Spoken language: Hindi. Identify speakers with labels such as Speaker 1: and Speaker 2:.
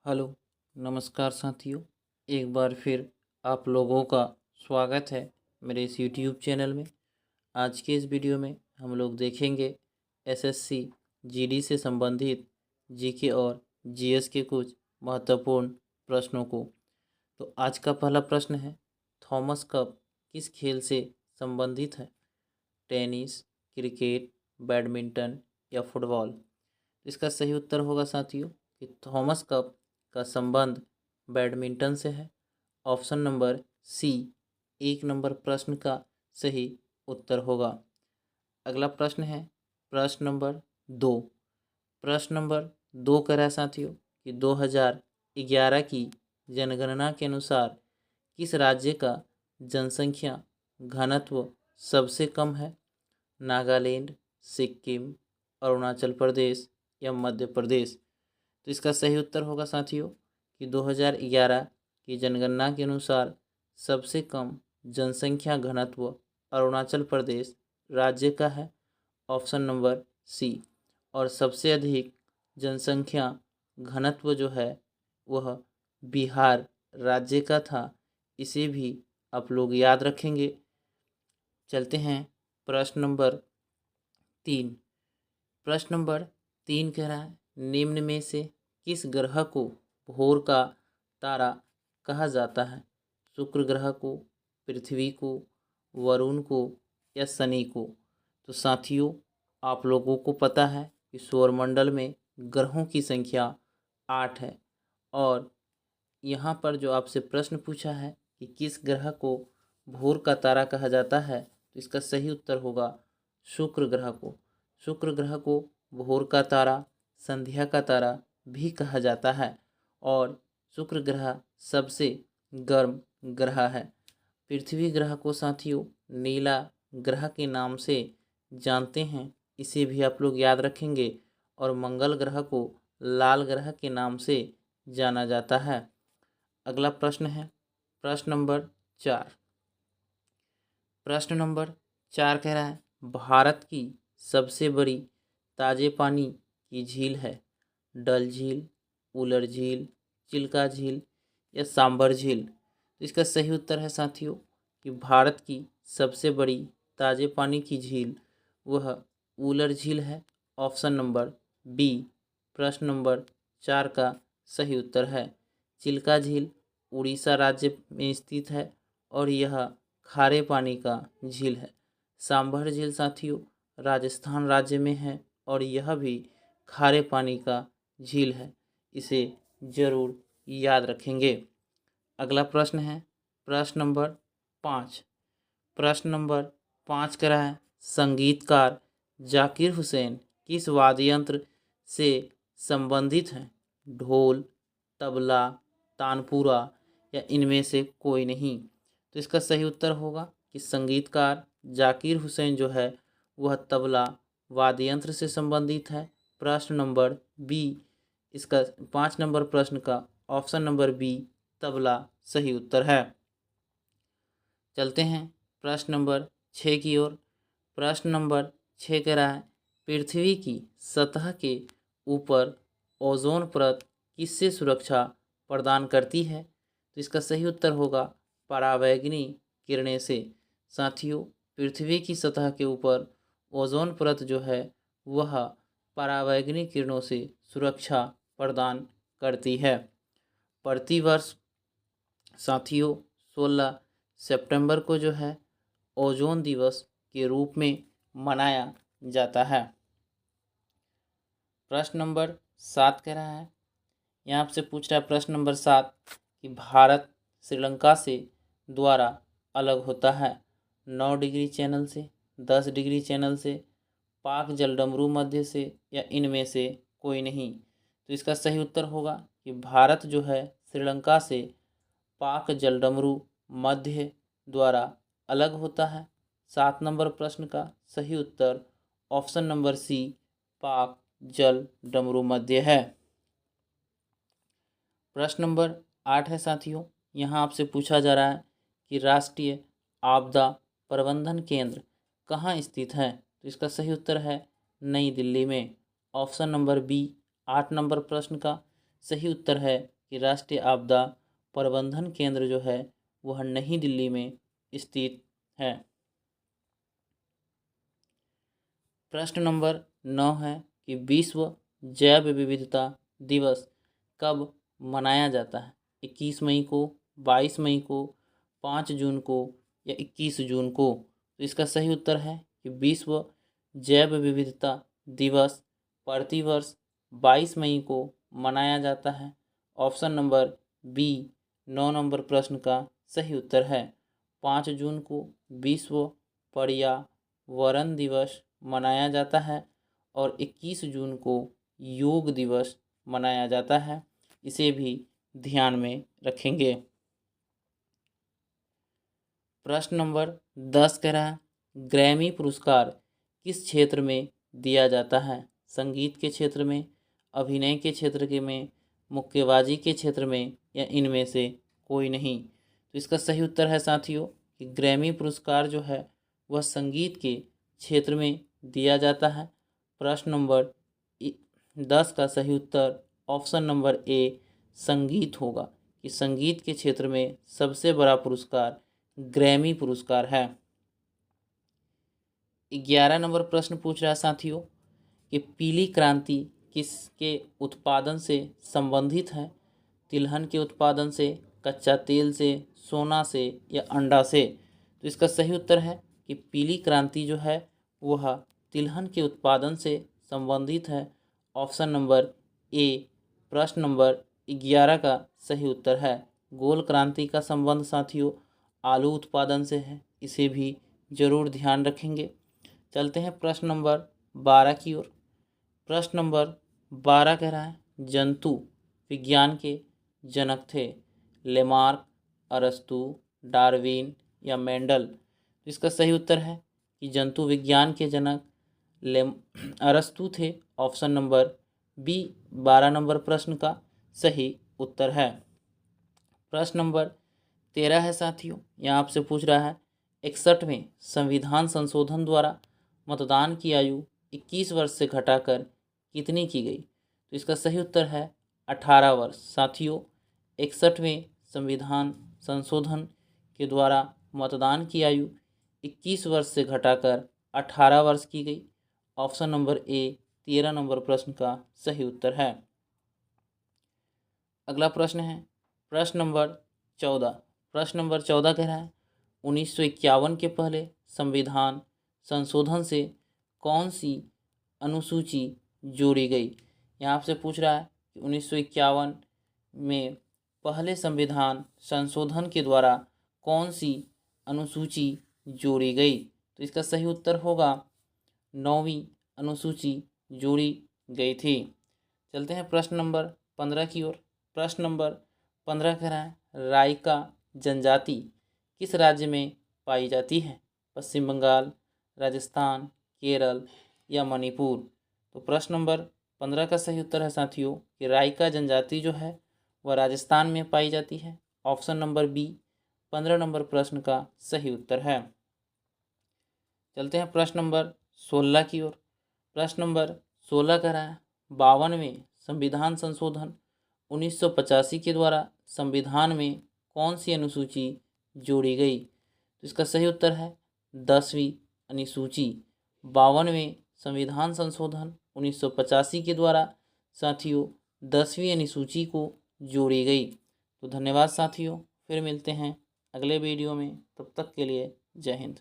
Speaker 1: हेलो, नमस्कार साथियों। एक बार फिर आप लोगों का स्वागत है मेरे इस यूट्यूब चैनल में। आज के इस वीडियो में हम लोग देखेंगे एसएससी जीडी से संबंधित जीके और जीएस के कुछ महत्वपूर्ण प्रश्नों को। तो आज का पहला प्रश्न है, थॉमस कप किस खेल से संबंधित है? टेनिस, क्रिकेट, बैडमिंटन या फुटबॉल? इसका सही उत्तर होगा साथियों कि थॉमस कप का संबंध बैडमिंटन से है। ऑप्शन नंबर सी 1 नंबर प्रश्न का सही उत्तर होगा। अगला प्रश्न है प्रश्न नंबर 2। प्रश्न नंबर 2 कह रहा है साथियों कि 2011 की जनगणना के अनुसार किस राज्य का जनसंख्या घनत्व सबसे कम है? नागालैंड, सिक्किम, अरुणाचल प्रदेश या मध्य प्रदेश? तो इसका सही उत्तर होगा साथियों कि 2011 की जनगणना के अनुसार सबसे कम जनसंख्या घनत्व अरुणाचल प्रदेश राज्य का है। Option number C. और सबसे अधिक जनसंख्या घनत्व जो है वह बिहार राज्य का था। इसे भी आप लोग याद रखेंगे। चलते हैं प्रश्न नंबर 3। प्रश्न नंबर 3 कह रहा है, निम्न में से किस ग्रह को भोर का तारा कहा जाता है? शुक्र ग्रह को, पृथ्वी को, वरुण को या शनि को? तो साथियों, आप लोगों को पता है कि सौरमंडल में ग्रहों की संख्या 8 है। और यहाँ पर जो आपसे प्रश्न पूछा है कि किस ग्रह को भोर का तारा कहा जाता है, तो इसका सही उत्तर होगा शुक्र ग्रह को। शुक्र ग्रह को भोर का तारा, संध्या का तारा भी कहा जाता है। और शुक्र ग्रह सबसे गर्म ग्रह है। पृथ्वी ग्रह को साथियों नीला ग्रह के नाम से जानते हैं, इसे भी आप लोग याद रखेंगे। और मंगल ग्रह को लाल ग्रह के नाम से जाना जाता है। अगला प्रश्न है प्रश्न नंबर 4। प्रश्न नंबर 4 कह रहा है, भारत की सबसे बड़ी ताजे पानी की झील है? डल झील, उलर झील, चिल्का झील या सांबर झील? तो इसका सही उत्तर है साथियों कि भारत की सबसे बड़ी ताजे पानी की झील वह उलर झील है। ऑप्शन नंबर बी प्रश्न नंबर 4 का सही उत्तर है। चिल्का झील उड़ीसा राज्य में स्थित है और यह खारे पानी का झील है। सांभर झील साथियों राजस्थान राज्य में है और यह भी खारे पानी का झील है। इसे जरूर याद रखेंगे। अगला प्रश्न है प्रश्न नंबर 5। प्रश्न नंबर 5 कह रहा है, संगीतकार जाकिर हुसैन किस वाद्य यंत्र से संबंधित हैं? ढोल, तबला, तानपुरा या इनमें से कोई नहीं? तो इसका सही उत्तर होगा कि संगीतकार जाकिर हुसैन जो है वह तबला वाद्य यंत्र से संबंधित है। प्रश्न नंबर बी, इसका 5 नंबर प्रश्न का ऑप्शन नंबर बी तबला सही उत्तर है। चलते हैं प्रश्न नंबर 6 की ओर। प्रश्न नंबर 6 कह रहा है, पृथ्वी की सतह के ऊपर ओजोन परत किससे सुरक्षा प्रदान करती है? तो इसका सही उत्तर होगा परावैंगनी किरणें से। साथियों, पृथ्वी की सतह के ऊपर ओजोन परत जो है वह परावैंगनी किरणों से सुरक्षा प्रदान करती है। प्रतिवर्ष साथियों 16 सितंबर को जो है ओजोन दिवस के रूप में मनाया जाता है। प्रश्न नंबर 7 कह रहा है, यहाँ आपसे पूछ रहा है प्रश्न नंबर 7 कि भारत श्रीलंका से द्वारा अलग होता है 9 डिग्री चैनल से, 10 डिग्री चैनल से, पाक जलडमरू मध्य से या इनमें से कोई नहीं? तो इसका सही उत्तर होगा कि भारत जो है श्रीलंका से पाक जलडमरू मध्य द्वारा अलग होता है। 7 नंबर प्रश्न का सही उत्तर ऑप्शन नंबर सी पाक जल डमरू मध्य है। प्रश्न नंबर 8 है साथियों, यहाँ आपसे पूछा जा रहा है कि राष्ट्रीय आपदा प्रबंधन केंद्र कहाँ स्थित है? तो इसका सही उत्तर है नई दिल्ली में। ऑप्शन नंबर बी 8 नंबर प्रश्न का सही उत्तर है कि राष्ट्रीय आपदा प्रबंधन केंद्र जो है वह नई दिल्ली में स्थित है। प्रश्न नंबर 9 है कि विश्व जैव विविधता दिवस कब मनाया जाता है? 21 मई को, 22 मई को, 5 जून को या 21 जून को? तो इसका सही उत्तर है कि विश्व जैव विविधता दिवस प्रतिवर्ष 22 मई को मनाया जाता है। ऑप्शन नंबर बी 9 नंबर प्रश्न का सही उत्तर है। 5 जून को विश्व पर्यावरण दिवस मनाया जाता है और 21 जून को योग दिवस मनाया जाता है। इसे भी ध्यान में रखेंगे। प्रश्न नंबर 10 कह रहा है ग्रैमी पुरस्कार किस क्षेत्र में दिया जाता है? संगीत के क्षेत्र में, अभिनय के क्षेत्र के में, मुक्केबाजी के क्षेत्र में या इनमें से कोई नहीं? तो इसका सही उत्तर है साथियों कि ग्रैमी पुरस्कार जो है वह संगीत के क्षेत्र में दिया जाता है। प्रश्न नंबर 10 का सही उत्तर ऑप्शन नंबर ए संगीत होगा कि संगीत के क्षेत्र में सबसे बड़ा पुरस्कार ग्रैमी पुरस्कार है। 11 नंबर प्रश्न पूछ रहा है साथियों कि पीली क्रांति किसके उत्पादन से संबंधित है? तिलहन के उत्पादन से, कच्चा तेल से, सोना से या अंडा से? तो इसका सही उत्तर है कि पीली क्रांति जो है वह तिलहन के उत्पादन से संबंधित है। ऑप्शन नंबर ए प्रश्न नंबर 11 का सही उत्तर है। गोल क्रांति का संबंध साथियों आलू उत्पादन से है, इसे भी जरूर ध्यान रखेंगे। चलते हैं प्रश्न नंबर 12 की ओर। प्रश्न नंबर 12 कह रहा है जंतु विज्ञान के जनक थे लेमार्क, अरस्तु, डार्विन या मेंडल? तो इसका सही उत्तर है कि जंतु विज्ञान के जनक अरस्तु थे। ऑप्शन नंबर बी 12 नंबर प्रश्न का सही उत्तर है। प्रश्न नंबर 13 है साथियों, यहाँ आपसे पूछ रहा है 61वें संविधान संशोधन द्वारा मतदान की आयु 21 वर्ष से घटाकर कितनी की गई? तो इसका सही उत्तर है 18 वर्ष। साथियों 61वें संविधान संशोधन के द्वारा मतदान की आयु 21 वर्ष से घटाकर 18 वर्ष की गई। ऑप्शन नंबर ए 13 नंबर प्रश्न का सही उत्तर है। अगला प्रश्न है प्रश्न नंबर 14। प्रश्न नंबर 14 कह रहा है 1951 के पहले संविधान संशोधन से कौन सी अनुसूची जोड़ी गई? यहाँ आपसे पूछ रहा है कि 1951 में पहले संविधान संशोधन के द्वारा कौन सी अनुसूची जोड़ी गई? तो इसका सही उत्तर होगा 9वीं अनुसूची जोड़ी गई थी। चलते हैं प्रश्न नंबर 15 की ओर। प्रश्न नंबर 15 कह रहा है राइका जनजाति किस राज्य में पाई जाती है? पश्चिम बंगाल, राजस्थान, केरल या मणिपुर? तो प्रश्न नंबर 15 का सही उत्तर है साथियों कि राइका जनजाति जो है वह राजस्थान में पाई जाती है। ऑप्शन नंबर बी 15 नंबर प्रश्न का सही उत्तर है। चलते हैं प्रश्न नंबर 16 की ओर। प्रश्न नंबर 16 कह रहा है 52वें संविधान संशोधन 1985 के द्वारा संविधान में कौन सी अनुसूची जोड़ी गई? तो इसका सही उत्तर है 10वीं अनुसूची। 52वें संविधान संशोधन 1985 के द्वारा साथियों 10वीं अनुसूची को जोड़ी गई। तो धन्यवाद साथियों, फिर मिलते हैं अगले वीडियो में, तब तक के लिए जय हिंद।